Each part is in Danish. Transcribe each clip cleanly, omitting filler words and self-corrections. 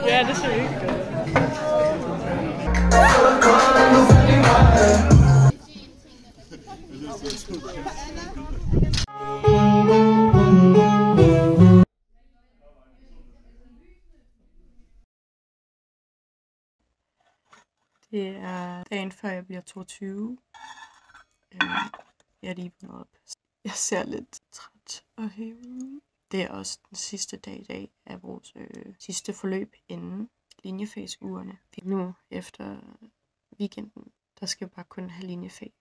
Ja, det ser virkelig godt. Det er dagen før jeg bliver 22. Jeg er lige vågnet op. Jeg ser lidt træt og hævet. Det er også den sidste dag i dag af vores sidste forløb inden linjefagsugerne. Nu efter weekenden, der skal jeg bare kun have linjefag.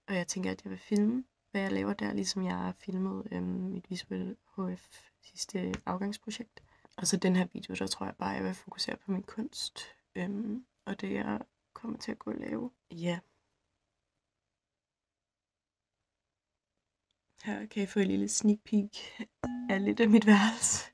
Og jeg tænker, at jeg vil filme, hvad jeg laver der, ligesom jeg har filmet mit visuelle HF sidste afgangsprojekt. Og så den her video, der tror jeg bare, jeg vil fokusere på min kunst. Og det jeg kommer til at gå og lave. Ja. Her kan I få en lille sneak peek af lidt af mit værelse.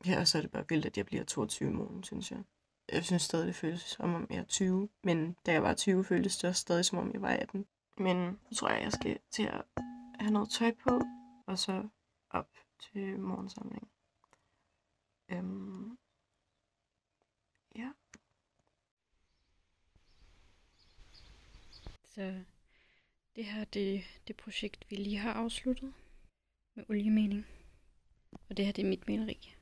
Ja, og så er det bare vildt, at jeg bliver 22 i morgen, synes jeg. Jeg synes stadig, det føles som om jeg er 20. Men da jeg var 20, føltes det også stadig som om jeg var 18. Men nu tror jeg skal til at have noget tøj på. Og så op til morgensamling. Ja. Så det her det projekt, vi lige har afsluttet med oliemaling. Og det her, det er mit maleri.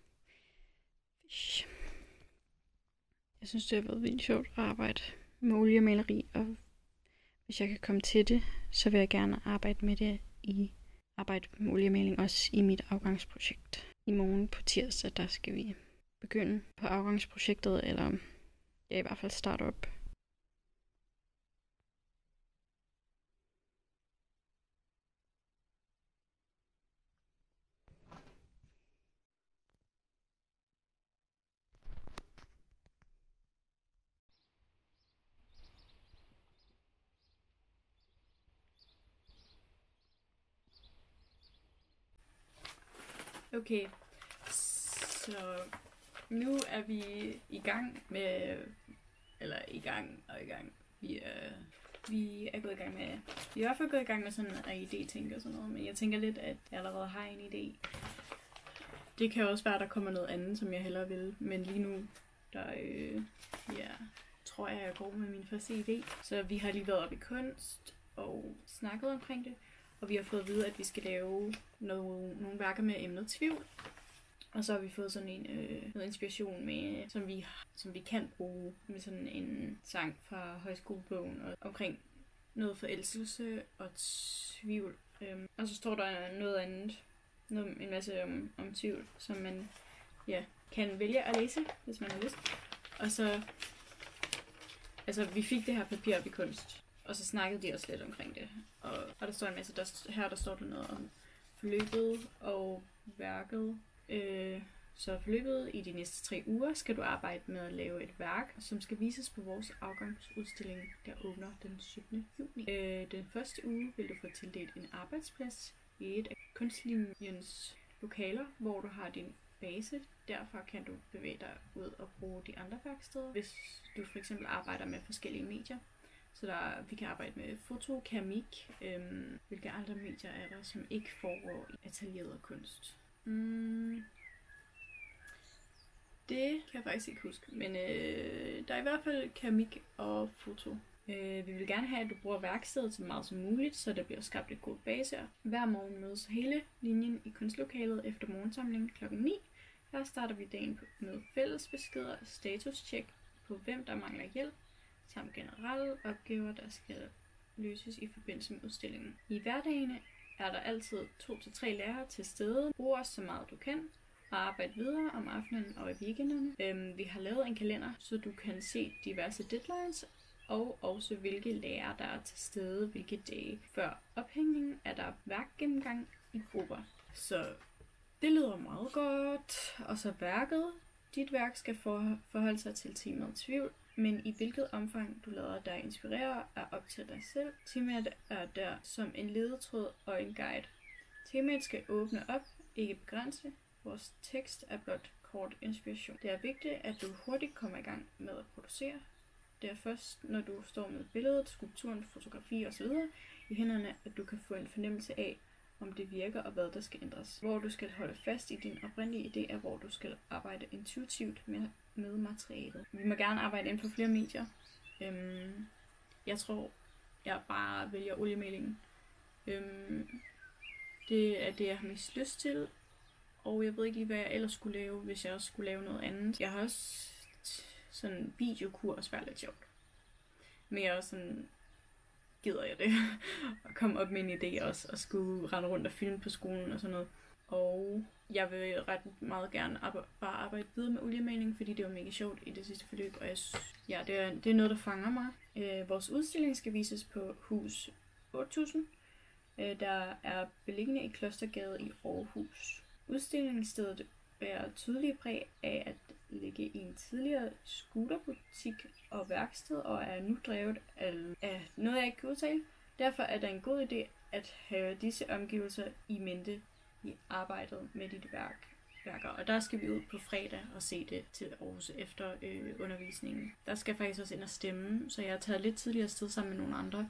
Jeg synes, det har været vildt sjovt at arbejde med oliemaleri, og hvis jeg kan komme til det, så vil jeg gerne arbejde med oliemaling også i mit afgangsprojekt. I morgen på tirsdag, der skal vi begynde på afgangsprojektet, eller i hvert fald starte op. Okay, så nu er vi i gang med, eller i gang. Vi er gået i gang med, vi er i hvert fald gået i gang med sådan en idé-tænke og sådan noget, men jeg tænker lidt, at jeg allerede har en idé. Det kan også være, at der kommer noget andet, som jeg hellere vil, men lige nu, der tror jeg går med min første idé. Så vi har lige været oppe i kunst og snakket omkring det. Og vi har fået at vide, at vi skal lave nogle værker med emnet tvivl. Og så har vi fået sådan noget inspiration med, som vi kan bruge med sådan en sang fra højskolebogen og omkring noget forelskelse og tvivl. Og så står der noget andet, en masse om tvivl, som man kan vælge at læse, hvis man har lyst. Og så, vi fik det her papir op i kunst. Og så snakkede de også lidt omkring det. Og der står en masse, der står der noget om forløbet og værket. Så forløbet i de næste 3 uger skal du arbejde med at lave et værk, som skal vises på vores afgangsudstilling, der åbner den 17. juni. Den første uge vil du få tildelt en arbejdsplads i et af kunstlinjens lokaler, hvor du har din base. Derfor kan du bevæge dig ud og bruge de andre værksteder, hvis du for eksempel arbejder med forskellige medier. Så vi kan arbejde med foto, keramik, hvilke andre medier er der, som ikke foregår i atelieret og kunst. Det kan jeg faktisk ikke huske, men der er i hvert fald keramik og foto. Vi vil gerne have, at du bruger værkstedet så meget som muligt, så der bliver skabt et godt base. Hver morgen mødes hele linjen i kunstlokalet efter morgensamling kl. 9. Her starter vi dagen med fællesbeskeder, statuscheck på hvem der mangler hjælp, samt generelle opgaver, der skal løses i forbindelse med udstillingen. I hverdagene er der altid 2-3 lærere til stede. Brug os så meget du kan, og arbejde videre om aftenen og i weekenderne. Vi har lavet en kalender, så du kan se diverse deadlines, og også hvilke lærere der er til stede, hvilke dage. Før ophængningen er der værkgennemgang i grupper. Så det lyder meget godt. Og så værket. Dit værk skal forholde sig til temaet tvivl, men i hvilket omfang du lader dig inspirere er op til dig selv. Temaet er der som en ledetråd og en guide. Temaet skal åbne op, ikke begrænse. Vores tekst er blot kort inspiration. Det er vigtigt, at du hurtigt kommer i gang med at producere. Det er først, når du står med billedet, skulpturen, fotografi osv. i hænderne, at du kan få en fornemmelse af, om det virker og hvad der skal ændres. Hvor du skal holde fast i din oprindelige idé er, hvor du skal arbejde intuitivt med materialet. Vi må gerne arbejde inden for flere medier. Jeg tror, jeg bare vælger oliemalingen. Det er det, jeg har mest lyst til. Og jeg ved ikke lige, hvad jeg ellers skulle lave, hvis jeg også skulle lave noget andet. Jeg har også sådan videokurs være lidt sjovt. Men jeg er også sådan, gider jeg det? Og komme op med en idé også, og skulle rende rundt og filme på skolen og sådan noget. Og jeg vil ret meget gerne bare arbejde videre med oliemaling, fordi det var mega sjovt i det sidste forløb. Og det er noget, der fanger mig. Vores udstilling skal vises på hus 8000, der er beliggende i Klostergade i Aarhus. Udstillingsstedet bærer tydelige præg af at ligge i en tidligere scooterbutik og værksted, og er nu drevet af noget, jeg ikke kan udtale. Derfor er det en god idé at have disse omgivelser i mente i arbejdet med dit værker. Og der skal vi ud på fredag og se det til Aarhus efter undervisningen. Der skal jeg faktisk også ind og stemme, så jeg har taget lidt tidligere sted sammen med nogle andre,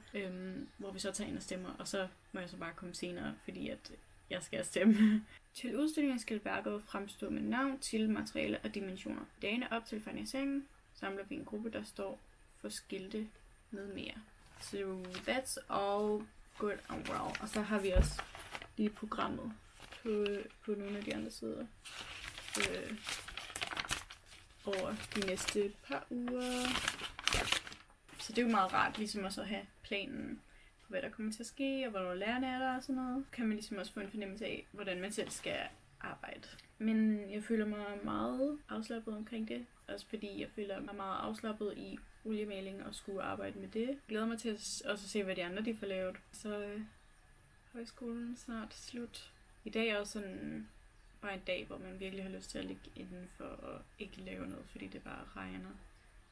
hvor vi så tager ind og stemmer, og så må jeg så bare komme senere, fordi at jeg skal stemme. Til udstillingen skal værket fremstå med navn, til materiale og dimensioner. Dagene op til finansieringen samler vi en gruppe, der står for skilte med mere. So that's all good and well. Og så har vi også lige programmet på nogle af de andre sider over de næste par uger. Ja. Så det er jo meget rart ligesom også at have planen på, hvad der kommer til at ske, og hvornår lærerne er der og sådan noget. Kan man ligesom også få en fornemmelse af, hvordan man selv skal arbejde. Men jeg føler mig meget afslappet omkring det. Også fordi jeg føler mig meget afslappet i oliemaling og skulle arbejde med det. Jeg glæder mig til at også se, hvad de andre de får lavet. Så højskolen snart slut. I dag er også sådan bare en dag, hvor man virkelig har lyst til at ligge indenfor og ikke lave noget, fordi det bare regner.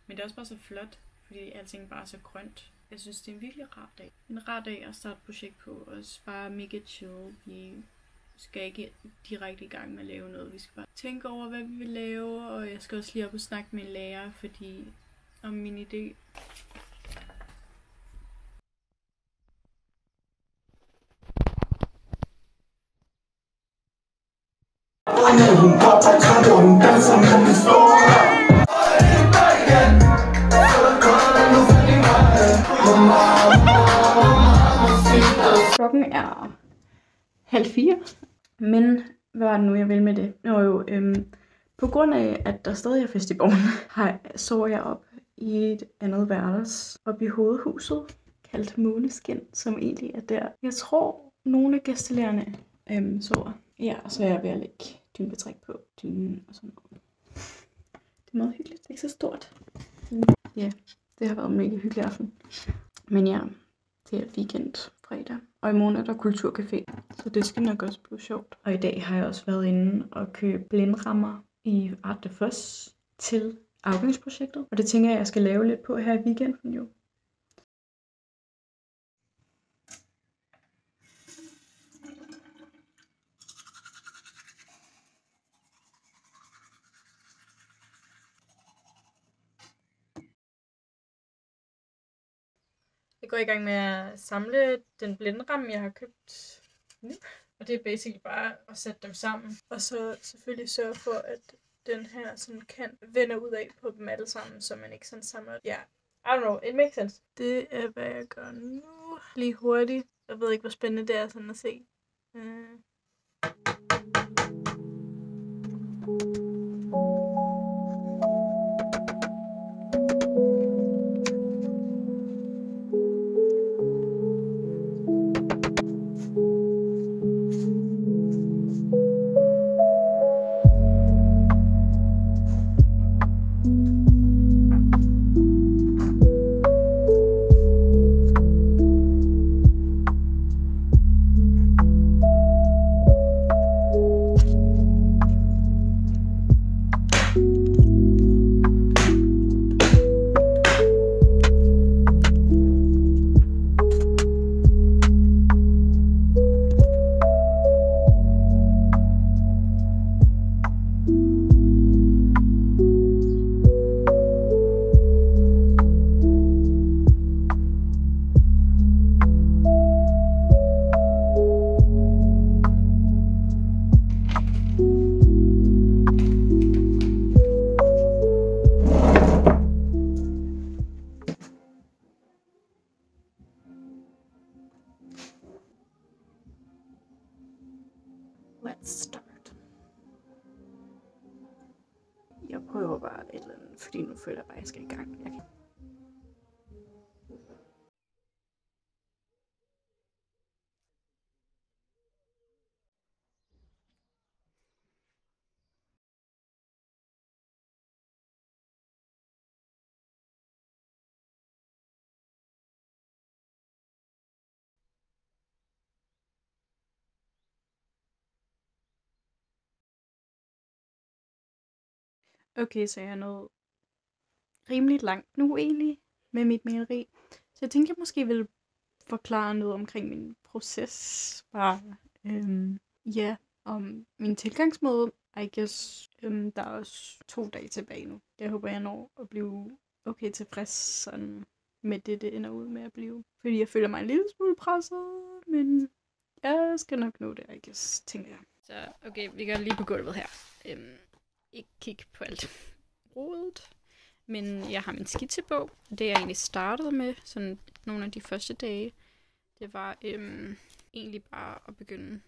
Men det er også bare så flot, fordi alting bare er så grønt. Jeg synes, det er en virkelig rar dag. En rar dag at starte et projekt på, og bare mega chill. Vi skal ikke direkte i gang med at lave noget. Vi skal bare tænke over, hvad vi vil lave, og jeg skal også lige op og snakke med en lærer, fordi om min idé. Klokken er 3:30. Men hvad var det nu, jeg vil med det? På grund af, at der stadig er fest i Borgen, sover jeg op i et andet værelse op i hovedhuset, kaldt Måneskin, som egentlig er der. Jeg tror, nogle af gæstelærerne sover. Ja, og så er jeg ved at lægge dynebetræk på dynen og sådan noget. Det er meget hyggeligt. Det er ikke så stort. Ja, det har været en mega hyggelig aften. Men ja, det er weekend fredag. Og i morgen er der kulturcafé, så det skal nok også blive sjovt. Og i dag har jeg også været inde og købe blindrammer i Art de Foss til afgangsprojektet. Og det tænker jeg skal lave lidt på her i weekenden jo. Jeg går i gang med at samle den blinderamme, jeg har købt nu. Og det er basically bare at sætte dem sammen. Og så selvfølgelig sørge for, at den her sådan kan vende ud af på dem alle sammen, så man ikke sådan samler. Ja, I don't know, it makes sense. Det er, hvad jeg gør nu. Lige hurtigt. Jeg ved ikke, hvor spændende det er sådan at se. let's start. Jeg prøver bare et eller andet, fordi nu føler jeg bare, at jeg skal i gang. Okay, så jeg er nået rimelig langt nu egentlig med mit maleri. Så jeg tænkte, jeg måske ville forklare noget omkring min proces. Bare, om min tilgangsmåde. I guess, der er også 2 dage tilbage nu. Jeg håber, jeg når at blive okay tilfreds sådan med det ender ud med at blive. Fordi jeg føler mig en lille smule presset, men jeg skal nok nå det, I guess, tænker jeg. Så okay, vi gør lige på gulvet her. Ikke kigge på alt rodet. Men jeg har min skitsebog. Det jeg egentlig startede med, sådan nogle af de første dage, det var egentlig bare at begynde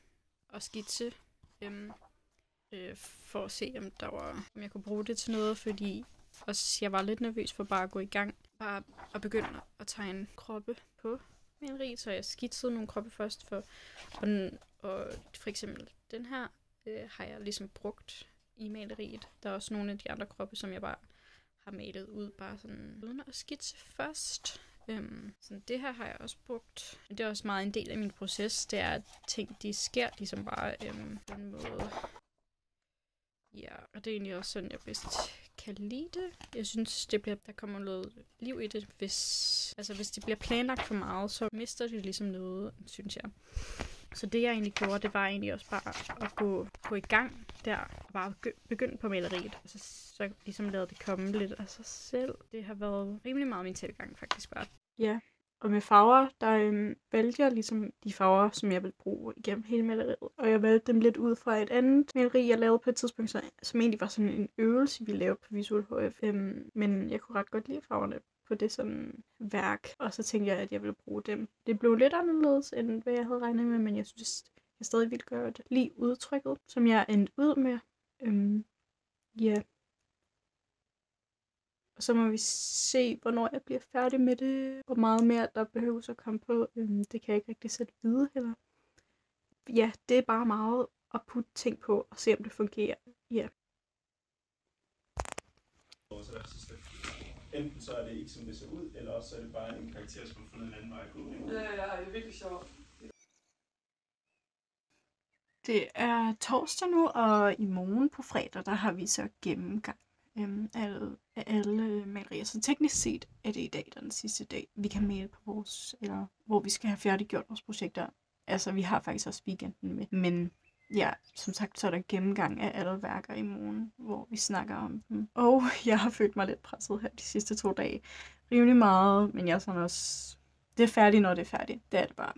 at skitse. For at se, om jeg kunne bruge det til noget, fordi også jeg var lidt nervøs for bare at gå i gang. Bare at begynde at tegne kroppe på maleri, så jeg skitsede nogle kroppe først. Og for eksempel den her har jeg ligesom brugt i maleriet. Der er også nogle af de andre kroppe, som jeg bare har malet ud, bare sådan uden at skitse først. Så det her har jeg også brugt. Det er også meget en del af min proces, det er, at ting de sker ligesom bare på en måde. Ja, og det er egentlig også sådan, jeg bedst kan lide det. Jeg synes, der kommer noget liv i det, hvis det bliver planlagt for meget, så mister det ligesom noget, synes jeg. Så det jeg egentlig gjorde, det var egentlig også bare at gå i gang der, og bare begynde på maleriet. Og så ligesom lade det komme lidt af sig selv. Det har været rimelig meget min tilgang faktisk bare. Ja, og med farver, der valgte jeg ligesom de farver, som jeg vil bruge igennem hele maleriet. Og jeg valgte dem lidt ud fra et andet maleri, jeg lavede på et tidspunkt, som egentlig var sådan en øvelse, vi lavede på Visual HF. Men jeg kunne ret godt lide farverne på det sådan værk, og så tænkte jeg, at jeg ville bruge dem. Det blev lidt anderledes, end hvad jeg havde regnet med, men jeg synes, jeg stadig ville gøre det lige udtrykket, som jeg endte ud med. Ja. Og så må vi se, hvornår jeg bliver færdig med det. Hvor meget mere der behøves at komme på. Det kan jeg ikke rigtig sætte videre heller. Ja, det er bare meget at putte ting på og se, om det fungerer. Ja. Enten så er det ikke, som det ser ud, eller også så er det bare en karakter, som har fundet en anden vej at gå. Ja, det er virkelig sjovt. Det er torsdag nu, og i morgen på fredag, der har vi så gennemgang af alle malerier. Så teknisk set er det i dag, der er den sidste dag, vi kan male på eller hvor vi skal have færdiggjort vores projekter. Altså, vi har faktisk også weekenden med. Men ja, som sagt, så er der gennemgang af alle værker i morgen, hvor vi snakker om dem. Og jeg har følt mig lidt presset her de sidste 2 dage. Rimelig meget, men jeg er sådan også... Det er færdigt, når det er færdigt. Det er det bare.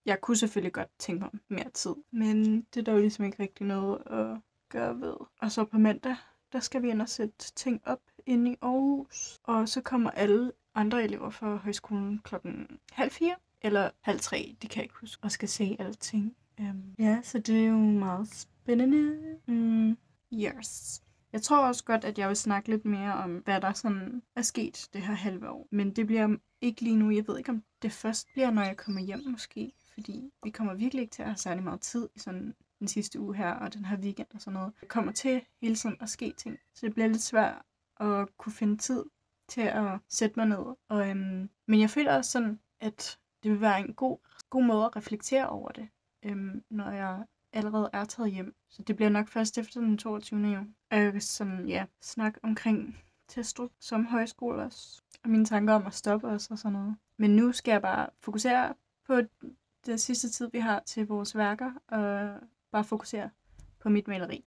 Jeg kunne selvfølgelig godt tænke mig mere tid, men det er der jo ligesom ikke rigtig noget at gøre ved. Og så på mandag, der skal vi ind og sætte ting op inde i Aarhus. Og så kommer alle andre elever fra højskolen 3:30 eller 3:30, det kan jeg ikke huske, og skal se alting. Ja, så det er jo meget spændende. Yes. Jeg tror også godt, at jeg vil snakke lidt mere om, hvad der sådan er sket det her halve år. Men det bliver ikke lige nu. Jeg ved ikke, om det først bliver, når jeg kommer hjem måske. Fordi vi kommer virkelig ikke til at have særlig meget tid i sådan den sidste uge her, og den her weekend og sådan noget. Det kommer til hele tiden at ske ting. Så det bliver lidt svært at kunne finde tid til at sætte mig ned. Men jeg føler også sådan, at det vil være en god måde at reflektere over det, når jeg allerede er taget hjem. Så det bliver nok først efter den 22. jo. Og jeg vil sådan, ja, snakke omkring Testrup som højskole også. Og mine tanker om at stoppe os og sådan noget. Men nu skal jeg bare fokusere på den sidste tid, vi har til vores værker. Og bare fokusere på mit maleri.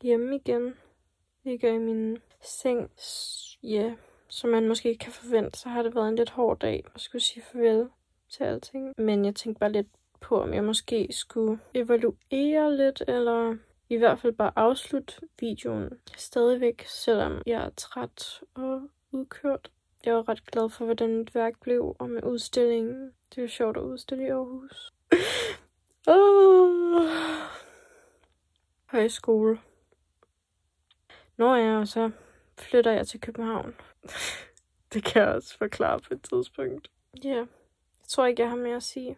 hjemme igen. Ligger i min seng. Ja, som man måske kan forvente, så har det været en lidt hård dag at skulle sige farvel til alting. Men jeg tænkte bare lidt på, om jeg måske skulle evaluere lidt, eller i hvert fald bare afslutte videoen stadigvæk, selvom jeg er træt og udkørt. Jeg var ret glad for, hvordan mit værk blev, og med udstillingen. Det var sjovt at udstille i Aarhus. Højskole. Når jeg så flytter jeg til København. Det kan jeg også forklare på et tidspunkt. Ja, jeg tror ikke, jeg har mere at sige.